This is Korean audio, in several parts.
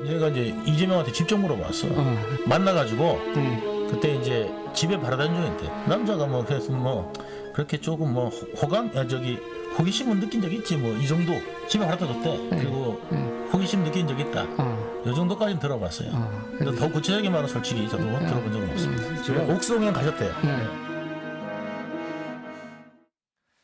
얘가 이제 이재명한테 직접 물어봤어. 만나가지고 그때 이제 집에 바라다니는 중인데 남자가 뭐 그래서 뭐 그렇게 조금 뭐 호감, 호기심은 느낀 적 있지 뭐 이 정도 집에 바라다 줬대. 그리고 호기심 느낀 적 있다. 이 정도까지는 들어봤어요. 근데 더 구체적인 말은 솔직히 저도 들어본 적은 없습니다. 지금 옥수동에 가셨대요.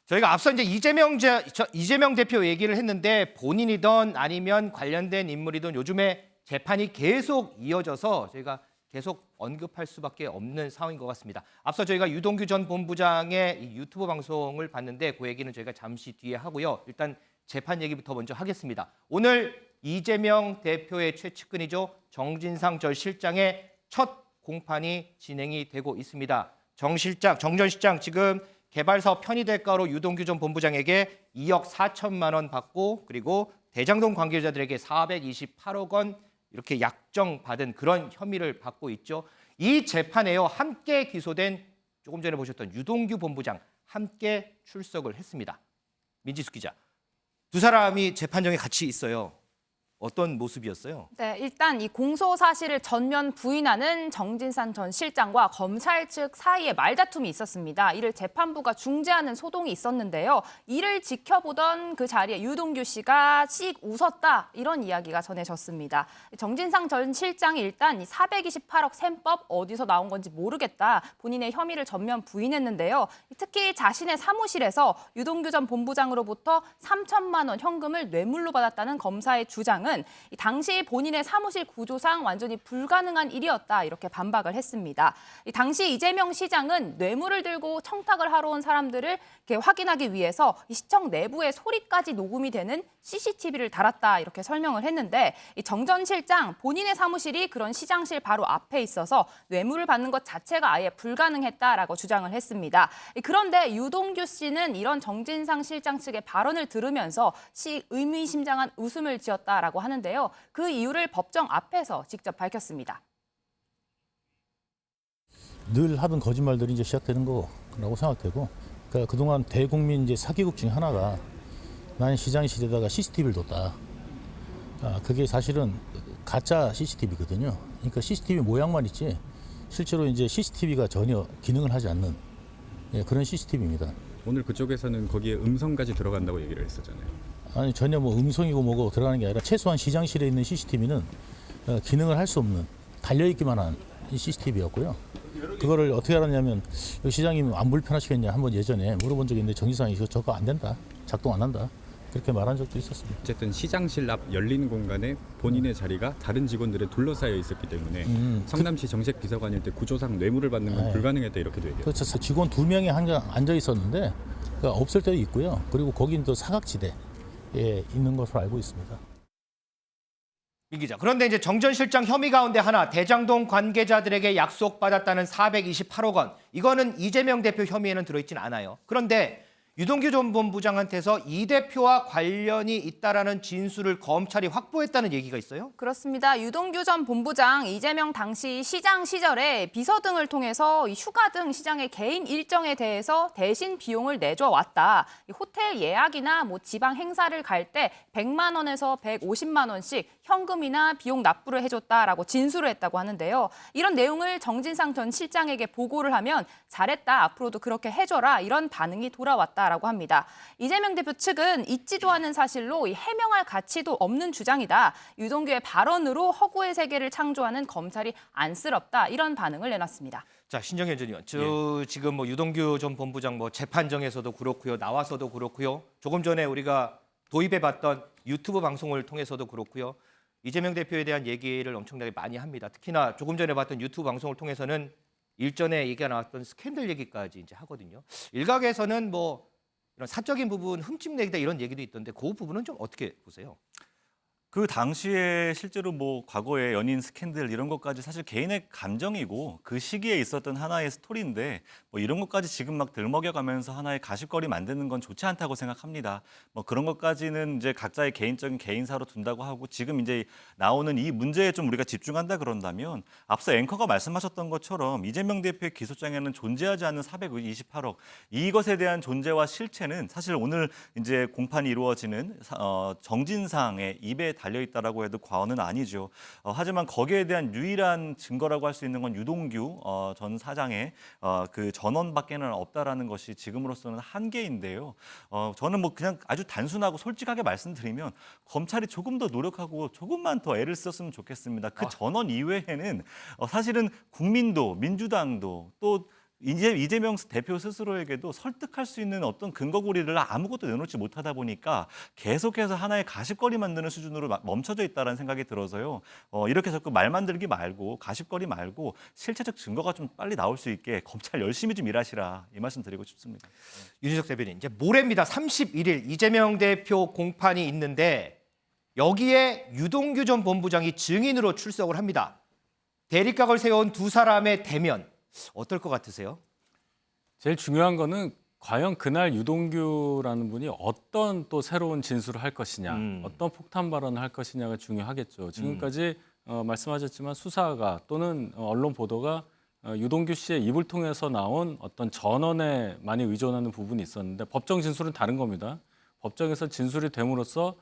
저희가 앞서 이제 이재명 대표 얘기를 했는데 본인이든 아니면 관련된 인물이든 요즘에 재판이 계속 이어져서 저희가 계속 언급할 수밖에 없는 상황인 것 같습니다. 앞서 저희가 유동규 전 본부장의 이 유튜브 방송을 봤는데 그 얘기는 저희가 잠시 뒤에 하고요. 일단 재판 얘기부터 먼저 하겠습니다. 오늘 이재명 대표의 최측근이죠. 정진상 전 실장의 첫 공판이 진행이 되고 있습니다. 정 전 실장 지금 개발사업 편의대가로 유동규 전 본부장에게 2억 4천만 원 받고 그리고 대장동 관계자들에게 428억 원 이렇게 약정받은 그런 혐의를 받고 있죠. 이 재판에요. 함께 기소된 조금 전에 보셨던 유동규 본부장 함께 출석을 했습니다. 민지숙 기자. 두 사람이 재판정에 같이 있어요. 어떤 모습이었어요? 네, 일단 이 공소 사실을 전면 부인하는 정진상 전 실장과 검찰 측 사이에 말다툼이 있었습니다. 이를 재판부가 중재하는 소동이 있었는데요. 이를 지켜보던 그 자리에 유동규 씨가 씩 웃었다 이런 이야기가 전해졌습니다. 정진상 전 실장이 일단 이 428억 셈법 어디서 나온 건지 모르겠다 본인의 혐의를 전면 부인했는데요. 특히 자신의 사무실에서 유동규 전 본부장으로부터 3천만 원 현금을 뇌물로 받았다는 검사의 주장은 당시 본인의 사무실 구조상 완전히 불가능한 일이었다 이렇게 반박을 했습니다. 당시 이재명 시장은 뇌물을 들고 청탁을 하러 온 사람들을 이렇게 확인하기 위해서 시청 내부에 소리까지 녹음이 되는 CCTV를 달았다 이렇게 설명을 했는데 정 전 실장 본인의 사무실이 그런 시장실 바로 앞에 있어서 뇌물을 받는 것 자체가 아예 불가능했다라고 주장을 했습니다. 그런데 유동규 씨는 이런 정진상 실장 측의 발언을 들으면서 의미심장한 웃음을 지었다라고 하는데요. 그 이유를 법정 앞에서 직접 밝혔습니다. 늘 하던 거짓말들이 이제 시작되는 거라고 생각되고, 그러니까 그동안 대국민 이제 사기극 중에 하나가 나는 시장실에다가 CCTV를 뒀다. 그게 사실은 가짜 CCTV거든요. 그러니까 CCTV 모양만 있지 실제로 이제 CCTV가 전혀 기능을 하지 않는 그런 CCTV입니다. 오늘 그쪽에서는 거기에 음성까지 들어간다고 얘기를 했었잖아요. 아니 전혀 뭐 음성이고 뭐고 들어가는 게 아니라 최소한 시장실에 있는 CCTV는 기능을 할 수 없는 달려있기만 한 CCTV였고요. 그거를 어떻게 알았냐면 시장님 안 불편하시겠냐 한번 예전에 물어본 적이 있는데 정진상이 저거 안 된다. 작동 안 한다. 그렇게 말한 적도 있었습니다. 어쨌든 시장실 앞 열린 공간에 본인의 자리가 다른 직원들에 둘러싸여 있었기 때문에 성남시 정책비서관일 때 구조상 뇌물을 받는 건 불가능했다 이렇게도 얘기해요. 그렇죠. 직원 2명이 앉아 있었는데 없을 때도 있고요. 그리고 거기는 또 사각지대에 있는 것으로 알고 있습니다. 민 기자. 그런데 이제 정 전 실장 혐의 가운데 하나 대장동 관계자들에게 약속받았다는 428억 원. 이거는 이재명 대표 혐의에는 들어있진 않아요. 그런데 유동규 전 본부장한테서 이 대표와 관련이 있다라는 진술을 검찰이 확보했다는 얘기가 있어요? 그렇습니다. 유동규 전 본부장 이재명 당시 시장 시절에 비서 등을 통해서 휴가 등 시장의 개인 일정에 대해서 대신 비용을 내줘 왔다. 호텔 예약이나 뭐 지방 행사를 갈 때 100만 원에서 150만 원씩 현금이나 비용 납부를 해줬다라고 진술을 했다고 하는데요. 이런 내용을 정진상 전 실장에게 보고를 하면 잘했다. 앞으로도 그렇게 해줘라. 이런 반응이 돌아왔다라고 합니다. 이재명 대표 측은 있지도 않은 사실로 해명할 가치도 없는 주장이다. 유동규의 발언으로 허구의 세계를 창조하는 검찰이 안쓰럽다. 이런 반응을 내놨습니다. 자, 신정현 전 의원. 지금 뭐 유동규 전 본부장 뭐 재판정에서도 그렇고요. 나와서도 그렇고요. 조금 전에 우리가 도입해봤던 유튜브 방송을 통해서도 그렇고요. 이재명 대표에 대한 얘기를 엄청나게 많이 합니다. 특히나 조금 전에 봤던 유튜브 방송을 통해서는 일전에 얘기가 나왔던 스캔들 얘기까지 이제 하거든요. 일각에서는 뭐 이런 사적인 부분 흠집내기다 이런 얘기도 있던데 그 부분은 좀 어떻게 보세요? 그 당시에 실제로 뭐 과거의 연인 스캔들 이런 것까지 사실 개인의 감정이고 그 시기에 있었던 하나의 스토리인데 뭐 이런 것까지 지금 막 들먹여가면서 하나의 가십거리 만드는 건 좋지 않다고 생각합니다. 뭐 그런 것까지는 이제 각자의 개인적인 개인사로 둔다고 하고 지금 이제 나오는 이 문제에 좀 우리가 집중한다 그런다면 앞서 앵커가 말씀하셨던 것처럼 이재명 대표의 기소장에는 존재하지 않는 428억 이것에 대한 존재와 실체는 사실 오늘 이제 공판이 이루어지는 정진상의 입에 달려 있다라고 해도 과언은 아니죠. 하지만 거기에 대한 유일한 증거라고 할 수 있는 건 유동규 전 사장의 그 전원밖에는 없다라는 것이 지금으로서는 한계인데요. 저는 뭐 그냥 아주 단순하고 솔직하게 말씀드리면 검찰이 조금 더 노력하고 조금만 더 애를 썼으면 좋겠습니다. 그 전원 이외에는 사실은 국민도 민주당도 또 이재명 대표 스스로에게도 설득할 수 있는 어떤 근거고리를 아무것도 내놓지 못하다 보니까 계속해서 하나의 가십거리 만드는 수준으로 멈춰져 있다는 생각이 들어서요. 이렇게 자꾸 말 만들기 말고 가십거리 말고 실체적 증거가 좀 빨리 나올 수 있게 검찰 열심히 좀 일하시라 이 말씀 드리고 싶습니다. 윤희석 대변인, 이제 모레입니다. 31일 이재명 대표 공판이 있는데 여기에 유동규 전 본부장이 증인으로 출석을 합니다. 대립각을 세운 두 사람의 대면 어떨 것 같으세요? 제일 중요한 거는 과연 그날 유동규라는 분이 어떤 또 새로운 진술을 할 것이냐, 어떤 폭탄 발언을 할 것이냐가 중요하겠죠. 지금까지 말씀하셨지만 수사가 또는 언론 보도가 유동규 씨의 입을 통해서 나온 어떤 전언에 많이 의존하는 부분이 있었는데 법정 진술은 다른 겁니다. 법정에서 진술이 됨으로써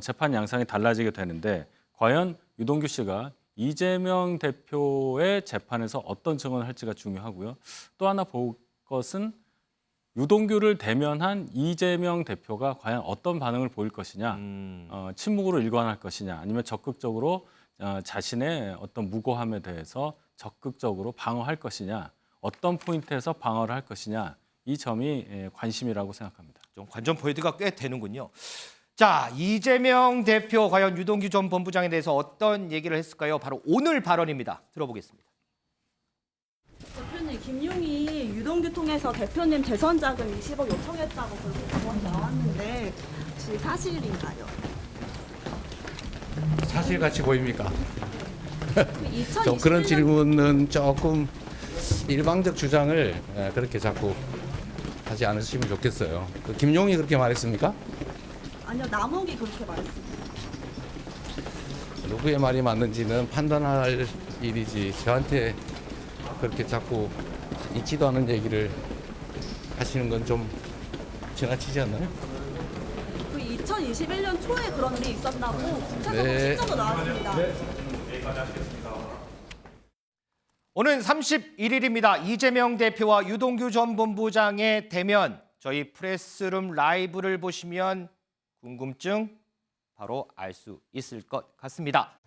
재판 양상이 달라지게 되는데 과연 유동규 씨가 이재명 대표의 재판에서 어떤 증언을 할지가 중요하고요. 또 하나 볼 것은 유동규를 대면한 이재명 대표가 과연 어떤 반응을 보일 것이냐, 침묵으로 일관할 것이냐, 아니면 적극적으로 자신의 어떤 무고함에 대해서 적극적으로 방어할 것이냐, 어떤 포인트에서 방어를 할 것이냐, 이 점이 관심이라고 생각합니다. 좀 관전 포인트가 꽤 되는군요. 자, 이재명 대표 과연 유동규 전 본부장에 대해서 어떤 얘기를 했을까요? 바로 오늘 발언입니다. 들어보겠습니다. 대표님, 김용이 유동규 통해서 대표님 대선 자금 20억 요청했다고 그렇게 방언이 나왔는데 혹시 사실인가요? 사실같이 보입니까? 2021년 좀 그런 질문은 조금 일방적 주장을 그렇게 자꾸 하지 않으시면 좋겠어요. 그 김용이 그렇게 말했습니까? 아니요, 남욱이 그렇게 말했습니다. 누구의 말이 맞는지는 판단할 일이지 저한테 그렇게 자꾸 있지도 않은 얘기를 하시는 건 좀 지나치지 않나요? 그 2021년 초에 그런 일이 있었다고 구체적으로 네. 시점도 나왔습니다. 오늘 31일입니다. 이재명 대표와 유동규 전 본부장의 대면. 저희 프레스룸 라이브를 보시면 궁금증 바로 알 수 있을 것 같습니다.